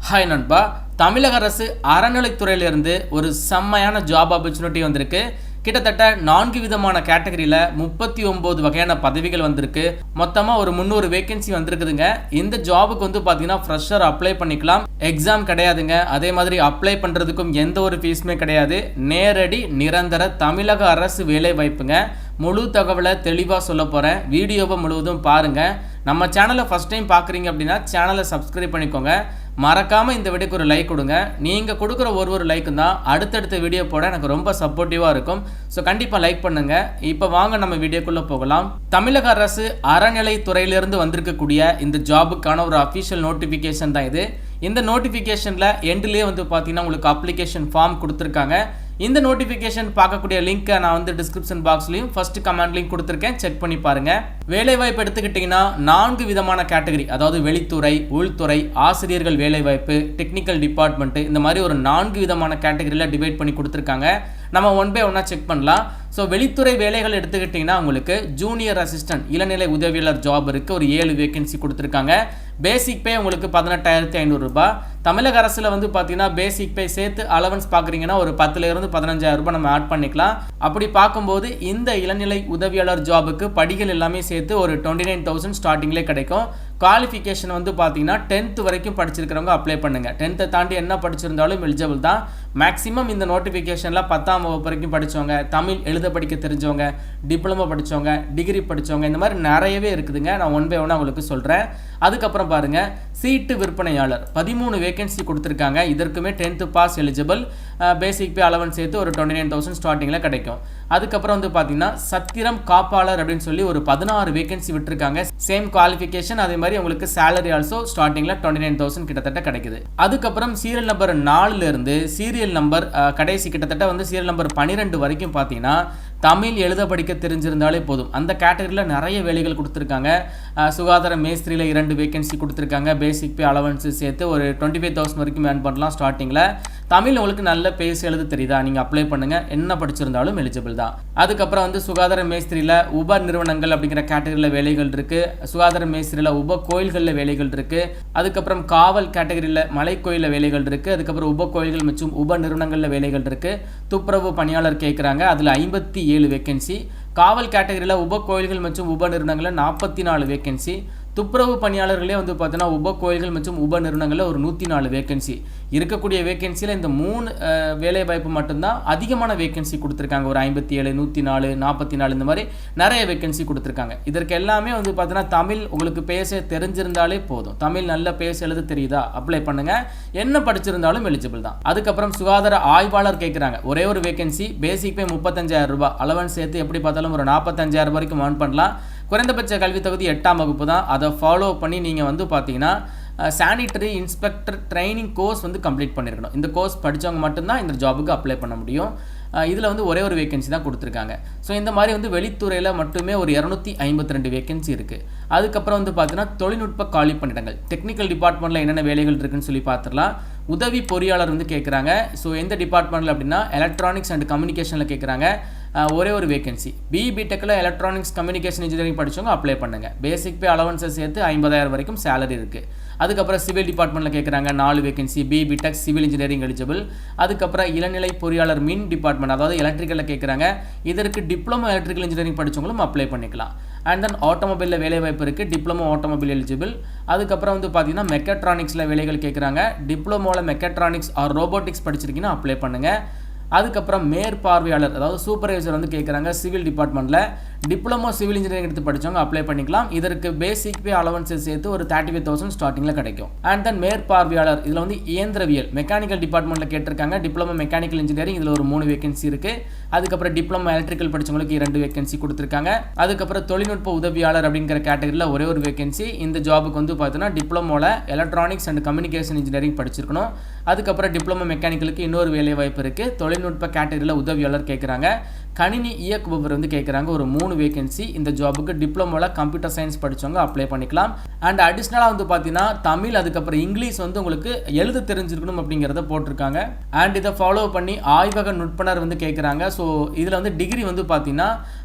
Hi நண்பா, தமிழக அரசு அறநிலைத்துறையிலிருந்து ஒரு செம்மையான ஜாப் ஆப்பர்ச்சுனிட்டி வந்திருக்கு. கிட்டத்தட்ட 4 விதமான கேட்டகரியில் 39 வகையான பதவிகள் வந்திருக்கு. மொத்தமாக ஒரு 300 வேகன்சி வந்திருக்குதுங்க. இந்த ஜாபுக்கு பார்த்தீங்கன்னா ஃப்ரெஷர் அப்ளை பண்ணிக்கலாம். எக்ஸாம் கிடையாதுங்க. அதே மாதிரி அப்ளை பண்ணுறதுக்கும் எந்த ஒரு ஃபீஸுமே கிடையாது. நேரடி நிரந்தர தமிழக அரசு வேலை வாய்ப்புங்க. முழு தகவலை தெளிவாக சொல்ல போகிறேன். வீடியோவை முழுவதும் பாருங்கள். நம்ம சேனலை ஃபஸ்ட் டைம் பார்க்குறீங்க அப்படின்னா சேனலை சப்ஸ்கிரைப் பண்ணிக்கோங்க. மறக்காமல் இந்த வீடியோக்கு ஒரு லைக் கொடுங்க. நீங்கள் கொடுக்குற ஒரு லைக்கும் தான் அடுத்தடுத்த வீடியோ போட எனக்கு ரொம்ப சப்போர்ட்டிவாக இருக்கும். ஸோ கண்டிப்பாக லைக் பண்ணுங்கள். இப்போ வாங்க நம்ம வீடியோக்குள்ளே போகலாம். தமிழக அரசு அறநிலைத்துறையிலிருந்து வந்திருக்கக்கூடிய இந்த ஜாபுக்கான ஒரு அஃபிஷியல் நோட்டிஃபிகேஷன் தான் இது. இந்த நோட்டிஃபிகேஷனில் எண்ட்லேயே பார்த்தீங்கன்னா உங்களுக்கு அப்ளிகேஷன் ஃபார்ம் கொடுத்துருக்காங்க. இந்த நோட்டிஃபிகேஷன் பார்க்கக்கூடிய லிங்க்கை நான் டிஸ்கிரிப்ஷன் பாக்ஸ்லையும் ஃபர்ஸ்ட் கமெண்ட் லிங்க் கொடுத்துருக்கேன், செக் பண்ணி பாருங்கள். வேலைவாய்ப்பு எடுத்துக்கிட்டிங்கன்னா 4 விதமான கேட்டகரி, அதாவது வெளித்துறை, உள்துறை, ஆசிரியர்கள் வேலைவாய்ப்பு, டெக்னிக்கல் டிபார்ட்மெண்ட்டு, இந்த மாதிரி ஒரு 4 விதமான கேட்டகரியில் டிவைட் பண்ணி கொடுத்துருக்காங்க. நம்ம ஒன் பை ஒன்னாக செக் பண்ணலாம். ஸோ வெளித்துறை வேலைகள் எடுத்துக்கிட்டிங்கன்னா உங்களுக்கு ஜூனியர் அசிஸ்டன்ட் இளநிலை உதவியாளர் ஜாப் இருக்குது. ஒரு 7 வேகன்சி கொடுத்துருக்காங்க. பேசிக் பே உங்களுக்கு 18,500 ரூபாய். தமிழக அரசில் பார்த்தீங்கன்னா பேசிக் பே சேர்த்து அலவன்ஸ் பார்க்குறீங்கன்னா ஒரு 10,000 15,000 ரூபாய் நம்ம ஆட் பண்ணிக்கலாம். அப்படி பார்க்கும்போது இந்த இளநிலை உதவியாளர் ஜாபுக்கு படிகள் எல்லாமே சேர்த்து ஒரு 29,000 ஸ்டார்டிங்லேயே கிடைக்கும். குவாலிஃபிகேஷன் பார்த்தீங்கன்னா 10th வரைக்கும் படிச்சிருக்கிறவங்க அப்ளை பண்ணுங்கள். 10th தாண்டி என்ன படிச்சிருந்தாலும் எலிஜிபிள் தான். மேக்ஸிமம் இந்த நோட்டிஃபிகேஷனில் 10ஆம் வகுப்பு வரைக்கும் படித்தவங்க, தமிழ் எழுத படிக்க தெரிஞ்சவங்க, டிப்ளமோ படித்தவங்க, டிகிரி படித்தவங்க, இந்த மாதிரி நிறையவே இருக்குதுங்க. நான் ஒன் பை ஒன்னாக உங்களுக்கு சொல்கிறேன். அதுக்கப்புறம் பாருங்கள், சீட்டு விற்பனையாளர் 13 வேகன்சி கொடுத்துருக்காங்க. இதற்குமே 10th பாஸ் எலிஜிபிள். பேசிக் பே அலவன்ஸ் சேர்த்து ஒரு 29,000 ஸ்டார்டிங்கில் கிடைக்கும். அதுக்கப்புறம் பார்த்தீங்கன்னா சத்திரம் காப்பாளர் அப்படின்னு சொல்லி ஒரு 16 வேகன்சி விட்டுருக்காங்க. சேம் குவாலிஃபிகேஷன், அதே மாதிரி உங்களுக்கு சேலரி ஆல்சோ ஸ்டார்டிங்கில் 29,000 கிட்டத்தட்ட கிடைக்குது. அதுக்கப்புறம் சீரியல் நம்பர் 4லேருந்து சீரியல் நம்பர் கடைசி கிட்டத்தட்ட சீரியல் நம்பர் 12 வரைக்கும் பார்த்தீங்கன்னா தமிழ் எழுத படிக்க தெரிஞ்சிருந்தாலே போதும். அந்த கேட்டகரியில் நிறைய வேலைகள் கொடுத்துருக்காங்க. சுகாதார மேஸ்திரியில் 2 வேகன்சி கொடுத்துருக்காங்க. பேசிக் பே அலவன்ஸு சேர்த்து ஒரு 25,000 வரைக்கும் ஏர்ன் பண்ணலாம் ஸ்டார்டிங்கில். தமிழ் உங்களுக்கு நல்ல பேச எழுத தெரியுதா, நீங்கள் அப்ளை பண்ணுங்கள். என்ன படிச்சிருந்தாலும் எலிஜிபிள் தான். அதுக்கப்புறம் சுகாதார மேஸ்திரியில் உப நிறுவனங்கள் அப்படிங்கிற கேட்டகரியில் வேலைகள் இருக்குது. சுகாதார மேஸ்திரியில் உப கோயில்களில் வேலைகள் இருக்குது. அதுக்கப்புறம் காவல் கேட்டகரியில் மலை கோயிலில் வேலைகள் இருக்குது. அதுக்கப்புறம் உப கோயில்கள் மற்றும் உப நிறுவனங்களில் வேலைகள் இருக்குது. துப்புரவு பணியாளர் கேட்குறாங்க. அதில் 57 வேகன்சி. காவல் கேட்டகரியில் உப கோயில்கள் மற்றும் உப நிறுவனங்களில் 44 வேகன்சி. துப்புரவு பணியாளர்களே பார்த்தீங்கன்னா உப கோயில்கள் மற்றும் உப நிறுவனங்களில் ஒரு 104 வேகன்சி. இருக்கக்கூடிய வேகன்சியில் இந்த 3 வேலை வாய்ப்பு மட்டும்தான் அதிகமான வேகன்சி கொடுத்துருக்காங்க. ஒரு 57, 104, 44 இந்த மாதிரி நிறைய வேகன்சி கொடுத்துருக்காங்க. இதற்கு எல்லாமே பார்த்தீங்கன்னா தமிழ் உங்களுக்கு பேச தெரிஞ்சிருந்தாலே போதும். தமிழ் நல்ல பேச எழுத தெரியுதா, அப்ளை பண்ணுங்கள். என்ன படிச்சிருந்தாலும் எலிஜிபிள் தான். அதுக்கப்புறம் சுகாதார ஆய்வாளர் கேட்குறாங்க. ஒரே ஒரு வேகன்சி. பேசிக் பே 35,000 ரூபாய். அலவன்ஸ் சேர்த்து எப்படி பார்த்தாலும் ஒரு 45,000 வரைக்கும் ஏர்ன் பண்ணலாம். குறைந்தபட்ச கல்வி தகுதி 8ஆம் வகுப்பு தான். அதை ஃபாலோ பண்ணி நீங்கள் பார்த்தீங்கன்னா sanitary inspector training course complete பண்ணியிருக்கணும். இந்த கோர்ஸ் படித்தவங்க மட்டும்தான் இந்த ஜாபுக்கு அப்ளை பண்ண முடியும். இதில் ஒரே ஒரு வேகன்சி தான் கொடுத்துருக்காங்க. ஸோ இந்த மாதிரி வெளித்துறையில் மட்டுமே ஒரு 252 வேகன்சி இருக்குது. அதுக்கப்புறம் பார்த்தீங்கன்னா தொழில்நுட்ப காலி பணியிடங்கள், டெக்னிக்கல் டிபார்ட்மெண்ட்டில் என்னென்ன வேலைகள் இருக்குன்னு சொல்லி பார்த்துடலாம். உதவி பொறியாளர் கேட்குறாங்க. ஸோ எந்த டிபார்ட்மெண்ட்டில் அப்படின்னா எலக்ட்ரானிக்ஸ் அண்ட் கம்யூனிகேஷனில் கேட்குறாங்க. ஒரே ஒரு வேகன்சி. பிடெக்கில் எலக்ட்ரானிக்ஸ் கம்யூனிகேஷன் இன்ஜினியரிங் படித்தவங்க அப்ளை பண்ணுங்கள். பேசிக் பே அலவன்ஸை சேர்த்து 50,000 வரைக்கும் சேலரி இருக்குது. அதுக்கப்புறம் சிவில் டிபார்ட்மெண்ட்டில் கேட்குறாங்க. 4 vacancy. BTech civil engineering eligible. அதுக்கப்புறம் இளநிலை பொறியாளர் மின் டிபார்ட்மெண்ட், அதாவது எலக்ட்ரிக்கலில் கேட்குறாங்க. இதற்கு டிப்ளமோ எலக்ட்ரிக்கல் இன்ஜினியரிங் படித்தவங்களும் அப்ளை பண்ணிக்கலாம். அண்ட் தென் ஆட்டோமொபைலில் வேலை வாய்ப்பு இருக்குது. Diploma automobile eligible. அதுக்கப்புறம் பார்த்தீங்கன்னா மெக்கட்ரானிக்ஸில் வேலைகள் கேட்குறாங்க. டிப்ளமோவில் மெக்கட்ரானிக்ஸ் ஆர் ரோபோட்டிக்ஸ் படிச்சிருக்கீங்கன்னா அப்ளை பண்ணுங்கள். அதுக்கப்புறம் மேற்பார்வையாளர், அதாவது சூப்பர்வைசர் கேட்குறாங்க. சிவில் டிபார்ட்மெண்ட்டில் டிப்ளமோ சிவில் இன்ஜினியரிங் எடுத்து படித்தவங்க அப்ளை பண்ணிக்கலாம். இதற்கு பேசிக் பே அலவன்ஸை சேர்த்து ஒரு 35,000 ஸ்டார்டிங்கில் கிடைக்கும். அண்ட் தென் மேற்பார்வையாளர் இதில் இயந்திரவியல் மெக்கானிக்கல் டிபார்ட்மெண்ட்டில் கேட்டிருக்காங்க. டிப்ளமோ மெக்கானிக்கல் இன்ஜினியரிங் இதில் ஒரு 3 வேகன்சி இருக்குது. அதுக்கப்புறம் டிப்ளமோ எலக்ட்ரிக்கல் படித்தவங்களுக்கு 2 வேகன்சி கொடுத்துருக்காங்க. அதுக்கப்புறம் தொழில்நுட்ப உதவியாளர் அப்படிங்கிற கேட்டகரியில் ஒரே ஒரு வேகன்சி. இந்த ஜாபுக்கு பார்த்தீங்கன்னா டிப்ளமோவில் எலக்ட்ரானிக்ஸ் அண்ட் கம்யூனிகேஷன் இன்ஜினியரிங் படிச்சிருக்கணும். அதுக்கப்புறம் டிப்ளமோ மெக்கானிக்கலுக்கு இன்னொரு வேலை வாய்ப்பு இருக்குது. தொழில்நுட்ப கேட்டகரியில் உதவியாளர் கேட்குறாங்க. கணினி இயக்குபவர் கேட்குறாங்க. ஒரு 3 வேகன்சி. இந்த ஜாபுக்கு டிப்ளமோவில் கம்ப்யூட்டர் சயின்ஸ் படித்தவங்க அப்ளை பண்ணிக்கலாம். அண்ட் அடிஷ்னலாக பார்த்தீங்கன்னா தமிழ், அதுக்கப்புறம் இங்கிலீஷ் உங்களுக்கு எழுத தெரிஞ்சிருக்கணும் அப்படிங்கிறத போட்டிருக்காங்க. அண்ட் இதை ஃபாலோ பண்ணி ஆய்வக நுட்பனர் கேட்குறாங்க. ஸோ இதில் டிகிரி பார்த்தீங்கன்னா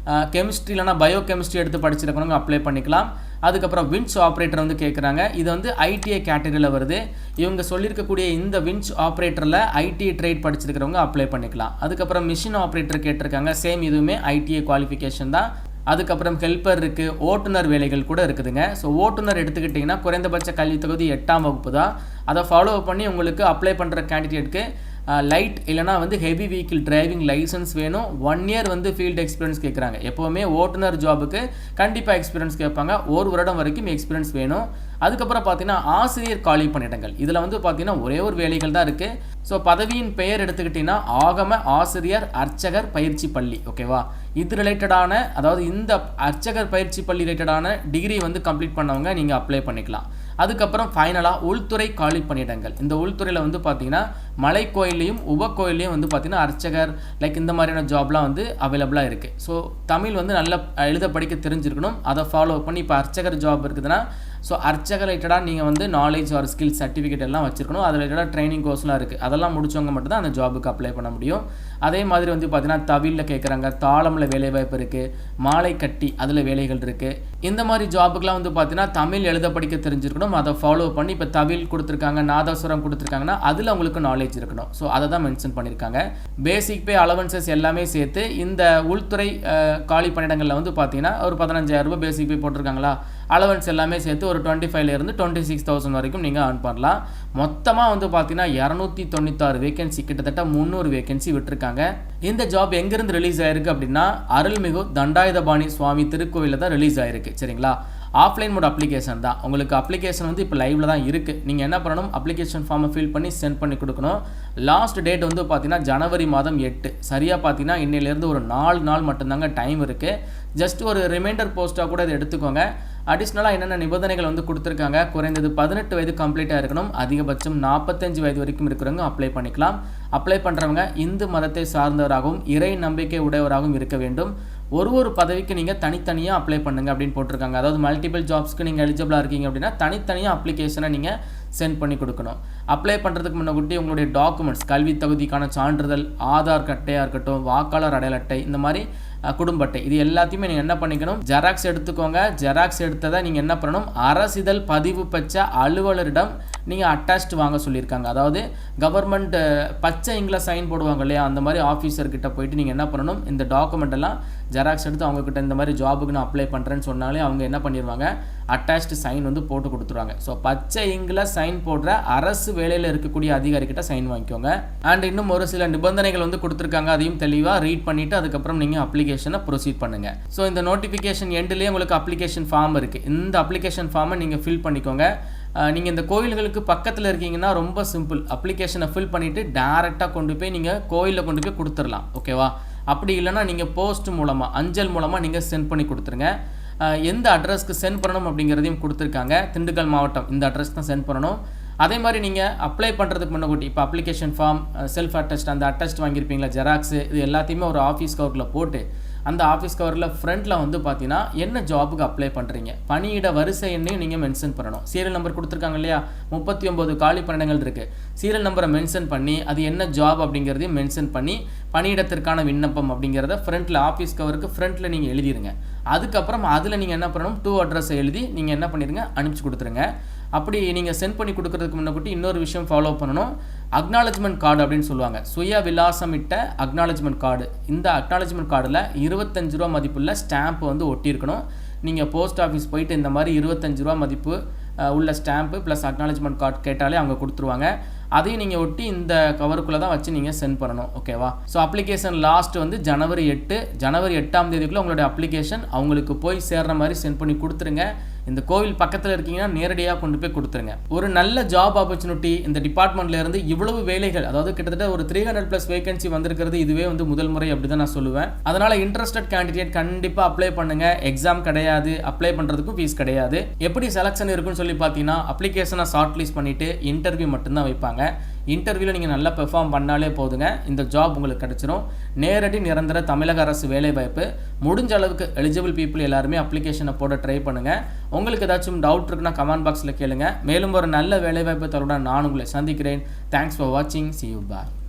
கெமிஸ்ட்ரி இல்லைனா பயோ கெமிஸ்ட்ரி எடுத்து படிச்சிருக்கவங்க அப்ளை பண்ணிக்கலாம். அதுக்கப்புறம் வின்ச் ஆப்ரேட்டர் வந்து கேட்குறாங்க. இது வந்து ஐடிஐ கேட்டகரியில் வருது. இவங்க சொல்லியிருக்கக்கூடிய இந்த வின்ச் ஆப்ரேட்டரில் ஐடிஐ ட்ரேட் படிச்சிருக்கிறவங்க அப்ளை பண்ணிக்கலாம். அதுக்கப்புறம் மிஷின் ஆப்ரேட்டர் கேட்டிருக்காங்க. சேம் இதுவுமே ஐடிஐ குவாலிஃபிகேஷன் தான். அதுக்கப்புறம் ஹெல்ப்பர் இருக்குது, ஓட்டுநர் வேலைகள் கூட இருக்குதுங்க. ஸோ ஓட்டுநர் எடுத்துக்கிட்டிங்கன்னா குறைந்தபட்ச கல்வி தகுதி 8ஆம் வகுப்பு தான். அதை ஃபாலோ பண்ணி உங்களுக்கு அப்ளை பண்ணுற கேண்டிடேட்க்கு லைட் இல்லைனா வந்து ஹெவி வெஹிக்கிள் டிரைவிங் லைசன்ஸ் வேணும். 1 இயர் வந்து ஃபீல்டு எக்ஸ்பீரியன்ஸ் கேட்குறாங்க. எப்போவுமே ஓட்டுநர் ஜாபுக்கு கண்டிப்பாக எக்ஸ்பீரியன்ஸ் கேட்பாங்க. 1 வருடம் வரைக்கும் எக்ஸ்பீரியன்ஸ் வேணும். அதுக்கப்புறம் பார்த்தீங்கன்னா ஆசிரியர் காலி பணியிடங்கள், இதில் வந்து பார்த்தீங்கன்னா ஒரே ஒரு வேலைகள் தான் இருக்குது. ஸோ பதவியின் பெயர் எடுத்துக்கிட்டிங்கன்னா ஆகம ஆசிரியர் அர்ச்சகர் பயிற்சி பள்ளி. ஓகேவா, இது ரிலேட்டடான, அதாவது இந்த அர்ச்சகர் பயிற்சி பள்ளி ரிலேட்டடான டிகிரி வந்து கம்ப்ளீட் பண்ணவங்க நீங்கள் அப்ளை பண்ணிக்கலாம். அதுக்கப்புறம் ஃபைனலாக உள்துறை காலி பணியிடங்கள். இந்த உள்துறையில் வந்து பார்த்தீங்கன்னா மலை கோயிலையும் உபகோயிலையும் வந்து பார்த்தீங்கன்னா அர்ச்சகர் லைக் இந்த மாதிரியான ஜாப்லாம் வந்து அவைலபிளாக இருக்குது. ஸோ தமிழ் வந்து நல்லா எழுத படிக்க தெரிஞ்சிருக்கணும். அதை ஃபாலோ பண்ணி இப்போ அர்ச்சகர் ஜாப் இருக்குதுன்னா ஸோ அர்ச்சகர் ரிலேட்டடாக நீங்கள் வந்து நாலேஜ் ஆர் ஸ்கில் சர்டிஃபிகேட் எல்லாம் வச்சுருக்கணும். அது ரிலேட்டடாக ட்ரைனிங் கோர்ஸ்லாம் இருக்குது. அதெல்லாம் முடிச்சவங்க மட்டும் தான் அந்த ஜாபுக்கு அப்ளை பண்ண முடியும். அதே மாதிரி வந்து பார்த்தீங்கன்னா தவிலில் கேட்குறாங்க, தாளமில் வேலைவாய்ப்பு இருக்குது, மாலை கட்டி அதில் வேலைகள் இருக்குது. இந்த மாதிரி ஜாபுக்கெலாம் வந்து பார்த்தீங்கன்னா தமிழ் எழுத படிக்க தெரிஞ்சிருக்கணும். அதை ஃபாலோ பண்ணி இப்போ தவில் கொடுத்துருக்காங்க, நாதஸ்வரம் கொடுத்துருக்காங்கன்னா அதில் உங்களுக்கு நாலேஜ் இருக்கணும். ஸோ அதை தான் மென்ஷன் பண்ணியிருக்காங்க. பேசிக் பே அலவன்சஸ் எல்லாமே சேர்த்து இந்த உள்துறை காலி பணியிடங்களில் வந்து பார்த்தீங்கன்னா ஒரு 15,000 ரூபாய் பேசிக் பே போட்டிருக்காங்களா, அலவன்ஸ் எல்லாமே சேர்த்து ஒரு 25,000 26,000 வரைக்கும் நீங்கள் earn பண்ணலாம். மொத்தமாக வந்து பார்த்தீங்கன்னா 296 வேகன்சி, கிட்டத்தட்ட 300 வேகன்சி விட்டுருக்காங்க. இந்த ஜாப் எங்கேருந்து ரிலீஸ் ஆயிருக்கு அப்படின்னா அருள்மிகு தண்டாயுதபாணி சுவாமி திருக்கோவிலில் தான் ரிலீஸ் ஆயிருக்கு. சரிங்களா, ஆஃப்லைன் மோட் அப்ளிகேஷன் தான். உங்களுக்கு அப்ளிகேஷன் வந்து இப்போ லைவில் தான் இருக்குது. நீங்கள் என்ன பண்ணணும், அப்ளிகேஷன் ஃபார்மை ஃபில் பண்ணி சென்ட் பண்ணி கொடுக்கணும். லாஸ்ட் டேட் வந்து பார்த்தீங்கன்னா ஜனவரி மாதம் 8. சரியாக பார்த்தீங்கன்னா இன்னிலேருந்து ஒரு 4 நாள் மட்டும்தாங்க டைம் இருக்குது. ஜஸ்ட் ஒரு ரிமைண்டர் போஸ்ட்டாக கூட இதை எடுத்துக்கோங்க. அடிஷ்னலாக என்னென்ன நிபந்தனைகள் வந்து கொடுத்துருக்காங்க, குறைந்தது 18 வயது கம்ப்ளீட்டாக இருக்கணும். அதிகபட்சம் 45 வயது வரைக்கும் இருக்கிறவங்க அப்ளை பண்ணிக்கலாம். அப்ளை பண்ணுறவங்க இந்து மதத்தை சார்ந்தவராகவும் இறை நம்பிக்கை உடையவராகவும் இருக்க வேண்டும். ஒரு பதவிக்கு நீங்கள் தனித்தனியாக அப்ளை பண்ணுங்கள் அப்படின்னு போட்டிருக்காங்க. அதாவது மல்டிபிள் ஜாப்ஸ்க்கு நீங்கள் எலிஜிபிளாக இருக்கீங்க அப்படின்னா தனித்தனியாக அப்ளிகேஷனை நீங்கள் சென்ட் பண்ணி கொடுக்கணும். அப்ளை பண்ணுறதுக்கு முன்னாடி உங்களுடைய டாக்குமெண்ட்ஸ், கல்வி தகுதிக்கான சான்றிதழ், ஆதார் அட்டையாக இருக்கட்டும், வாக்காளர் அடையாள அட்டை, இந்த மாதிரி குடும்ப அட்டை, இது எல்லாத்தையுமே நீங்கள் என்ன பண்ணிக்கணும், ஜெராக்ஸ் எடுத்துக்கோங்க. ஜெராக்ஸ் எடுத்ததை நீங்கள் என்ன பண்ணணும், அரசிதழ் பதிவு பெற்ற அலுவலரிடம் நீங்கள் அட்டாச்ட் வாங்க சொல்லியிருக்காங்க. அதாவது கவர்மெண்ட் பச்சை இங்கில் சைன் போடுவாங்க இல்லையா, அந்த மாதிரி ஆஃபீஸர்கிட்ட போயிட்டு நீங்கள் என்ன பண்ணணும், இந்த டாக்குமெண்ட் எல்லாம் ஜெராக்ஸ் எடுத்து அவங்கக்கிட்ட இந்த மாதிரி ஜாபுக்கு நான் அப்ளை பண்ணுறேன்னு சொன்னாலே அவங்க என்ன பண்ணிடுவாங்க, அட்டாச்டு சைன் வந்து போட்டு கொடுத்துருவாங்க. ஸோ பச்சை இங்கில் சைன் போடுற அரசு வேலையில் இருக்கக்கூடிய அதிகாரிகிட்ட சைன் வாங்கிக்கோங்க. அண்ட் இன்னும் ஒரு சில நிபந்தனைகள் வந்து கொடுத்துருக்காங்க, அதையும் தெளிவாக ரீட் பண்ணிவிட்டு அதுக்கப்புறம் நீங்கள் அப்ளிகேஷனை ப்ரொசீட் பண்ணுங்கள். ஸோ இந்த நோட்டிஃபிகேஷன் எண்ட்லேயே உங்களுக்கு அப்ளிகேஷன் ஃபார்ம் இருக்குது. இந்த அப்ளிகேஷன் ஃபார்மை நீங்கள் ஃபில் பண்ணிக்கோங்க. நீங்கள் இந்த கோயில்களுக்கு பக்கத்தில் இருக்கீங்கன்னா ரொம்ப சிம்பிள், அப்ளிகேஷனை ஃபில் பண்ணிவிட்டு டேரெக்டாக கொண்டு போய் நீங்கள் கோயிலில் கொண்டு போய் கொடுத்துடலாம். ஓகேவா, அப்படி இல்லைனா நீங்கள் போஸ்ட் மூலமாக, அஞ்சல் மூலமாக நீங்கள் சென்ட் பண்ணி கொடுத்துருங்க. எந்த அட்ரஸ்க்கு சென்ட் பண்ணணும் அப்படிங்கிறதையும் கொடுத்துருக்காங்க. திண்டுக்கல் மாவட்டம், இந்த அட்ரஸ் தான் சென்ட் பண்ணணும். அதே மாதிரி நீங்கள் அப்ளை பண்ணுறதுக்கு முன்னாடி இப்போ அப்ளிகேஷன் ஃபார்ம், செல்ஃப் அட்டஸ்ட், அந்த அட்டஸ்ட் வாங்கியிருப்பீங்களா, ஜெராக்ஸு, இது எல்லாத்தையுமே ஒரு ஆஃபீஸ் கவரில் போட்டு அந்த ஆஃபீஸ் கவரில் ஃப்ரண்ட்டில் வந்து பார்த்தீங்கன்னா என்ன ஜாபுக்கு அப்ளை பண்ணுறீங்க, பணியிட வரிசை எண்ணையும் நீங்கள் மென்ஷன் பண்ணணும். சீரியல் நம்பர் கொடுத்துருக்காங்க இல்லையா, 39 காலி பணியிடங்கள் இருக்குது. சீரியல் நம்பரை மென்ஷன் பண்ணி அது என்ன ஜாப் அப்படிங்கிறதையும் மென்ஷன் பண்ணி பணியிடத்திற்கான விண்ணப்பம் அப்படிங்கிறத ஃப்ரண்ட்டில் ஆஃபீஸ் கவருக்கு ஃப்ரண்ட்டில் நீங்கள் எழுதிடுங்க. அதுக்கப்புறம் அதில் நீங்கள் என்ன பண்ணணும், டூ அட்ரஸை எழுதி நீங்கள் என்ன பண்ணிடுங்க, அனுப்பிச்சி கொடுத்துருங்க. அப்படி நீங்கள் சென்ட் பண்ணி கொடுக்குறதுக்கு முன்னாடி இன்னொரு விஷயம் ஃபாலோ பண்ணணும், அக்னாலஜ்மெண்ட் கார்டு அப்படின்னு சொல்லுவாங்க. சுய விலாசமிட்ட அக்னாலஜ்மெண்ட் கார்டு. இந்த அக்னாலஜ்மெண்ட் கார்டில் 25 ரூபா மதிப்புள்ள ஸ்டாம்ப் வந்து ஒட்டியிருக்கணும். நீங்கள் போஸ்ட் ஆஃபீஸ் போயிட்டு இந்த மாதிரி 25 ரூபா மதிப்பு உள்ள ஸ்டாம்ப்பு ப்ளஸ் அக்னாலஜ்மெண்ட் கார்டு கேட்டாலே அவங்க கொடுத்துருவாங்க. அதையும் நீங்கள் ஒட்டி இந்த கவருக்குள்ளே தான் வச்சு நீங்கள் சென்ட் பண்ணணும். ஓகேவா, ஸோ அப்ளிகேஷன் லாஸ்ட் வந்து ஜனவரி 8ஆம் தேதிக்குள்ளே உங்களுடைய அப்ளிகேஷன் அவங்களுக்கு போய் சேர்ற மாதிரி சென்ட் பண்ணி கொடுத்துருங்க. இந்த கோவில் பக்கத்தில் இருக்கீங்கன்னா நேரடியாக கொண்டு போய் கொடுத்துருங்க. ஒரு நல்ல ஜாப் ஆப்பர்ச்சுனிட்டி இந்த டிபார்ட்மெண்ட்லேருந்து இவ்வளவு வேலைகள், அதாவது கிட்டத்தட்ட ஒரு 300+ வேகன்சி வந்திருக்கிறது இதுவே வந்து முதல் முறை அப்படி தான் நான் சொல்லுவேன். அதனால் இன்ட்ரெஸ்டட் கேண்டிடேட் கண்டிப்பாக அப்ளை பண்ணுங்கள். எக்ஸாம் கிடையாது, அப்ளை பண்ணுறதுக்கும் ஃபீஸ் கிடையாது. எப்படி செலக்ஷன் இருக்குன்னு சொல்லி பார்த்தீங்கன்னா அப்ளிகேஷனை ஷார்ட் லிஸ்ட் பண்ணிவிட்டு இன்டர்வியூ மட்டும்தான் வைப்பாங்க. இன்டர்வியூவில் நீங்கள் நல்லா பெர்ஃபார்ம் பண்ணாலே போதுங்க, இந்த ஜாப் உங்களுக்கு கிடச்சிரும். நேரடி நிரந்தர தமிழக அரசு வேலைவாய்ப்பு. முடிஞ்ச அளவுக்கு எலிஜிபிள் பீப்புள் எல்லாருமே அப்ளிகேஷனை போட ட்ரை பண்ணுங்கள். உங்களுக்கு ஏதாச்சும் டவுட் இருக்குன்னா கமெண்ட் பாக்ஸில் கேளுங்க. மேலும் ஒரு நல்ல வேலைவாய்ப்பு தருடன் நான் உங்களை சந்திக்கிறேன். தேங்க்ஸ் ஃபார் வாட்சிங். See you. Bye.